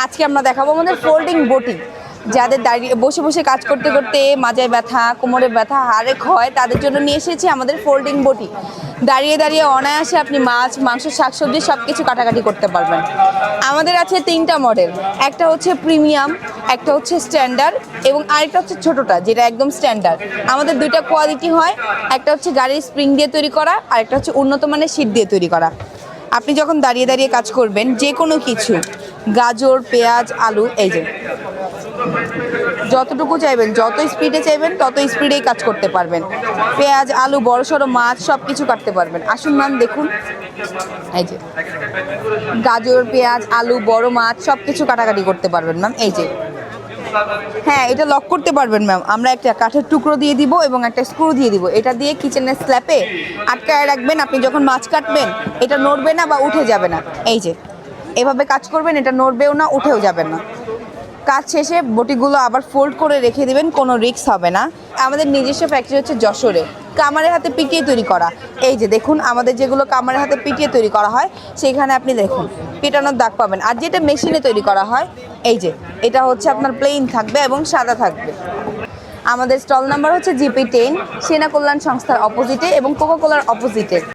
আজকে আমরা দেখাবো আমাদের ফোল্ডিং বটি, যাদের দাঁড়িয়ে বসে বসে কাজ করতে করতে মাজায় ব্যথা, কোমরে ব্যথা, হাড়ে ক্ষয়, তাদের জন্য নিয়ে এসেছি আমাদের ফোল্ডিং বটি। দাঁড়িয়ে দাঁড়িয়ে অনায়াসে আপনি মাছ, মাংস, শাকসবজি সব কিছু কাটাকাটি করতে পারবেন। আমাদের আছে 3টা মডেল, একটা হচ্ছে প্রিমিয়াম, একটা হচ্ছে স্ট্যান্ডার্ড এবং আরেকটা হচ্ছে ছোটোটা যেটা একদম স্ট্যান্ডার্ড। আমাদের 2টা কোয়ালিটি হয়, একটা হচ্ছে গাড়ির স্প্রিং দিয়ে তৈরি করা আর একটা হচ্ছে উন্নত মানের শীট দিয়ে তৈরি করা। আপনি যখন দাঁড়িয়ে দাঁড়িয়ে কাজ করবেন যে কোনো কিছু, গাজর, পেঁয়াজ, আলু, এই যে যতটুকু চাইবেন, যত স্পিডে চাইবেন তত স্পিডেই কাজ করতে পারবেন। পেঁয়াজ, আলু, বড় সড়ো মাছ সব কিছু কাটতে পারবেন। আসুন ম্যাম দেখুন, এই যে গাজর, পেঁয়াজ, আলু, বড় মাছ সব কিছু কাটাকাটি করতে পারবেন ম্যাম। এই যে হ্যাঁ, এটা লক করতে পারবেন ম্যাম। আমরা একটা কাঠের টুকরো দিয়ে দিব এবং একটা স্ক্রু দিয়ে দিব। এটা দিয়ে কিচেনের স্ল্যাপে আটকায় রাখবেন। আপনি যখন মাছ কাটবেন এটা নড়বে না বা উঠে যাবে না। এই যে এভাবে কাজ করবেন, এটা নড়বেও না, উঠেও যাবে না। কাজ শেষে বটিগুলো আবার ফোল্ড করে রেখে দিবেন, কোনো রিস্ক হবে না। আমাদের নিজস্ব ফ্যাক্টরি হচ্ছে যশোরে, কামারের হাতে পিটিয়ে তৈরি করা। এই যে দেখুন, আমাদের যেগুলো কামারের হাতে পিটিয়ে তৈরি করা হয় সেখানে আপনি দেখুন পিটানোর দাগ পাবেন। আর যেটা মেশিনে তৈরি করা হয়, এই যে এটা হচ্ছে আপনার প্লেন থাকবে এবং সাদা থাকবে। আমাদের স্টল নাম্বার হচ্ছে GP10, সেনা কল্যাণ সংস্থার অপোজিটে এবং কোকা কোলার অপোজিটে।